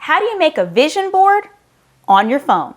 How do you make a vision board on your phone?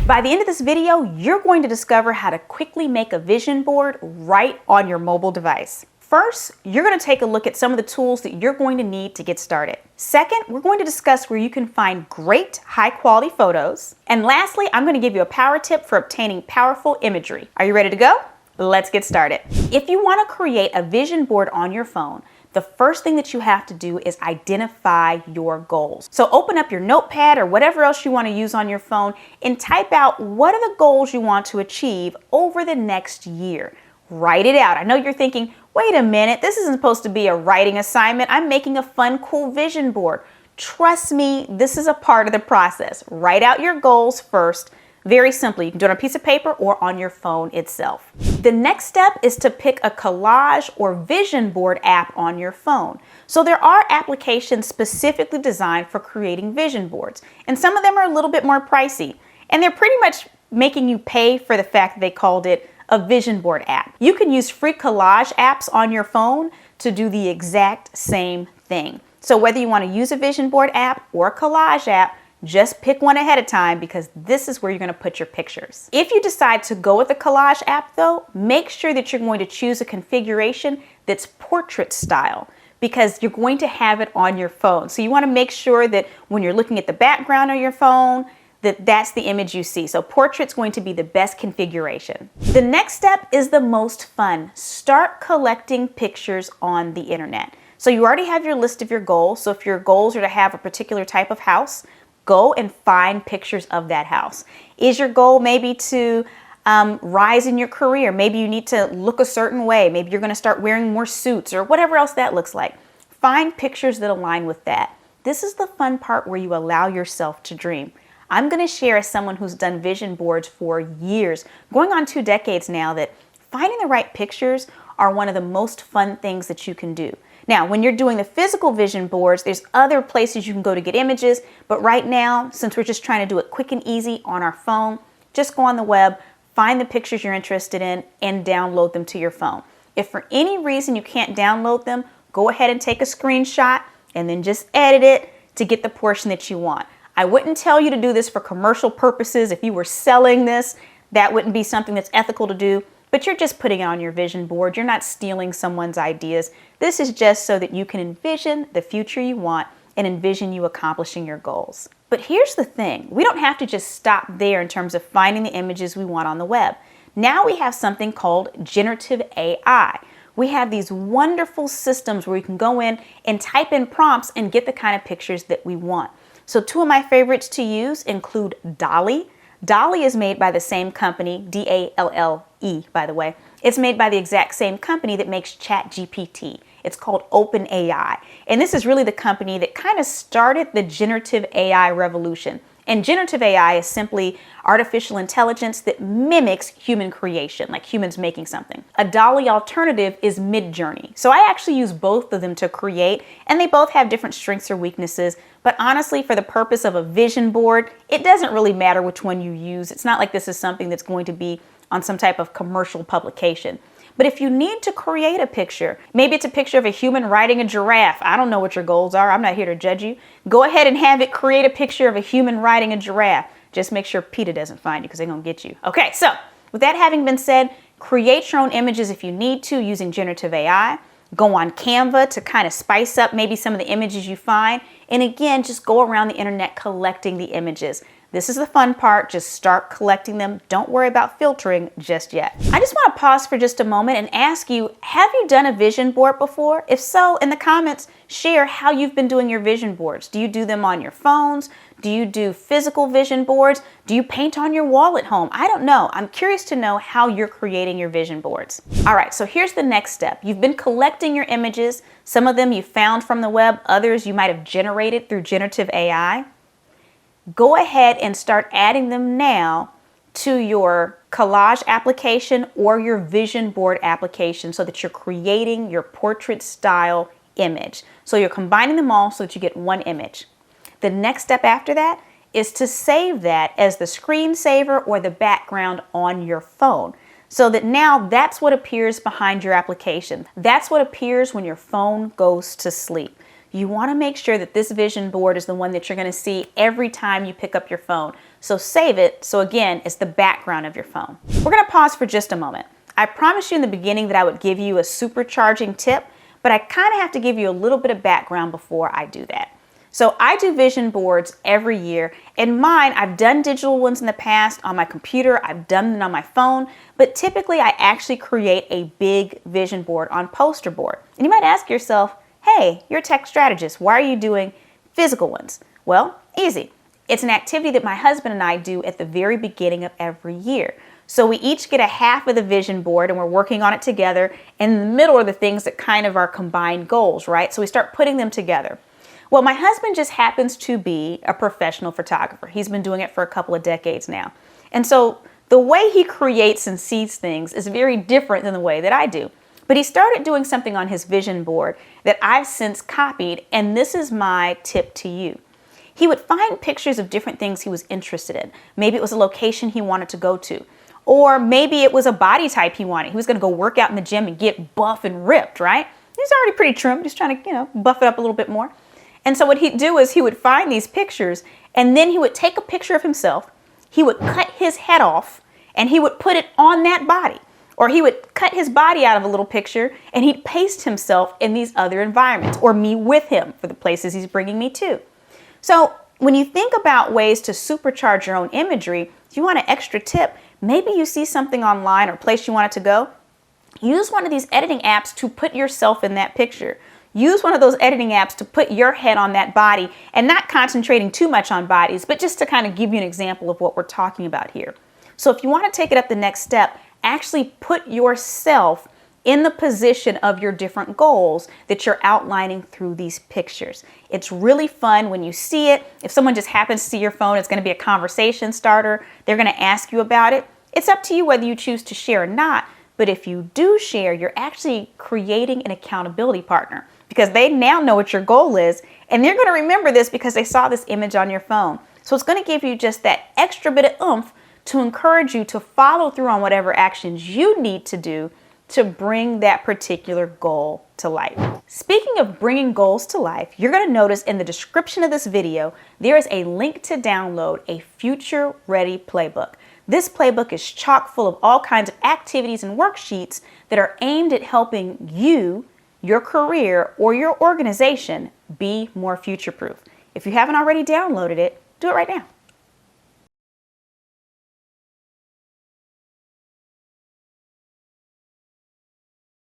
By the end of this video, you're going to discover how to quickly make a vision board right on your mobile device. First, you're going to take a look at some of the tools that you're going to need to get started. Second, we're going to discuss where you can find great high-quality photos. And lastly, I'm going to give you a power tip for obtaining powerful imagery. Are you ready to go? Let's get started. If you want to create a vision board on your phone, the first thing that you have to do is identify your goals. So open up your notepad or whatever else you want to use on your phone and type out what are the goals you want to achieve over the next year. Write it out. I know you're thinking, wait a minute, this isn't supposed to be a writing assignment. I'm making a fun, cool vision board. Trust me, this is a part of the process. Write out your goals first. Very simply, you can do it on a piece of paper or on your phone itself. The next step is to pick a collage or vision board app on your phone. So there are applications specifically designed for creating vision boards, and some of them are a little bit more pricey, and they're pretty much making you pay for the fact that they called it a vision board app. You can use free collage apps on your phone to do the exact same thing. So whether you want to use a vision board app or a collage app, just pick one ahead of time because this is where you're going to put your pictures. If you decide to go with the collage app though, make sure that you're going to choose a configuration that's portrait style because you're going to have it on your phone. So you want to make sure that when you're looking at the background of your phone, that's the image you see. So portrait's going to be the best configuration. The next step is the most fun. Start collecting pictures on the internet. So you already have your list of your goals. So if your goals are to have a particular type of house, go and find pictures of that house. Is your goal maybe to rise in your career? Maybe you need to look a certain way. Maybe you're going to start wearing more suits or whatever else that looks like. Find pictures that align with that. This is the fun part where you allow yourself to dream. I'm going to share as someone who's done vision boards for years, going on 2 decades now, that finding the right pictures are one of the most fun things that you can do. Now, when you're doing the physical vision boards, there's other places you can go to get images, but right now, since we're just trying to do it quick and easy on our phone, just go on the web, find the pictures you're interested in, and download them to your phone. If for any reason you can't download them, go ahead and take a screenshot and then just edit it to get the portion that you want. I wouldn't tell you to do this for commercial purposes. If you were selling this, that wouldn't be something that's ethical to do. But you're just putting it on your vision board. You're not stealing someone's ideas. This is just so that you can envision the future you want and envision you accomplishing your goals. But here's the thing. We don't have to just stop there in terms of finding the images we want on the web. Now we have something called Generative AI. We have these wonderful systems where we can go in and type in prompts and get the kind of pictures that we want. So 2 of my favorites to use include DALL-E. DALL-E is made by the same company, D-A-L-L-E, by the way. It's made by the exact same company that makes ChatGPT. It's called OpenAI. And this is really the company that kind of started the generative AI revolution. And generative AI is simply artificial intelligence that mimics human creation, like humans making something. A DALL-E alternative is Midjourney. So I actually use both of them to create, and they both have different strengths or weaknesses. But honestly, for the purpose of a vision board, it doesn't really matter which one you use. It's not like this is something that's going to be on some type of commercial publication. But if you need to create a picture, maybe it's a picture of a human riding a giraffe. I don't know what your goals are. I'm not here to judge you. Go ahead and have it create a picture of a human riding a giraffe. Just make sure PETA doesn't find you because they're going to get you. Okay, so with that having been said, create your own images if you need to using generative AI. Go on Canva to kind of spice up maybe some of the images you find. And again, just go around the internet collecting the images. This is the fun part. Just start collecting them. Don't worry about filtering just yet. I just want to pause for just a moment and ask you, have you done a vision board before? If so, in the comments, share how you've been doing your vision boards. Do you do them on your phones? Do you do physical vision boards? Do you paint on your wall at home? I don't know. I'm curious to know how you're creating your vision boards. All right, so here's the next step. You've been collecting your images. Some of them you found from the web, others you might have generated through generative AI. Go ahead and start adding them now to your collage application or your vision board application so that you're creating your portrait style image. So you're combining them all so that you get one image. The next step after that is to save that as the screensaver or the background on your phone. so that now that's what appears behind your application. That's what appears when your phone goes to sleep. You want to make sure that this vision board is the one that you're going to see every time you pick up your phone. So save it, so again, it's the background of your phone. We're going to pause for just a moment. I promised you in the beginning that I would give you a supercharging tip, but I kind of have to give you a little bit of background before I do that. So I do vision boards every year, and mine, I've done digital ones in the past on my computer, I've done them on my phone, but typically I actually create a big vision board on poster board. And you might ask yourself, hey, you're a tech strategist, why are you doing physical ones? Well, easy. It's an activity that my husband and I do at the very beginning of every year. So we each get a half of the vision board and we're working on it together. And in the middle are the things that kind of are combined goals, right? So we start putting them together. Well, my husband just happens to be a professional photographer. He's been doing it for a couple of decades now. And so the way he creates and sees things is very different than the way that I do. But he started doing something on his vision board that I've since copied, and this is my tip to you. He would find pictures of different things he was interested in. Maybe it was a location he wanted to go to, or maybe it was a body type he wanted. He was going to go work out in the gym and get buff and ripped, right? He's already pretty trim, just trying to, buff it up a little bit more. And so what he'd do is he would find these pictures, and then he would take a picture of himself, he would cut his head off, and he would put it on that body. Or he would cut his body out of a little picture and he'd paste himself in these other environments, or me with him for the places he's bringing me to. So when you think about ways to supercharge your own imagery, if you want an extra tip, maybe you see something online or a place you want it to go, use one of these editing apps to put yourself in that picture. Use one of those editing apps to put your head on that body, and not concentrating too much on bodies, but just to kind of give you an example of what we're talking about here. So if you want to take it up the next step, actually put yourself in the position of your different goals that you're outlining through these pictures. It's really fun when you see it. If someone just happens to see your phone, it's going to be a conversation starter. They're going to ask you about it. It's up to you whether you choose to share or not. But if you do share, you're actually creating an accountability partner, because they now know what your goal is, and they're going to remember this because they saw this image on your phone. So it's going to give you just that extra bit of oomph to encourage you to follow through on whatever actions you need to do to bring that particular goal to life. Speaking of bringing goals to life, you're going to notice in the description of this video, there is a link to download a Future Ready Playbook. This playbook is chock full of all kinds of activities and worksheets that are aimed at helping you, your career, or your organization be more future-proof. If you haven't already downloaded it, do it right now.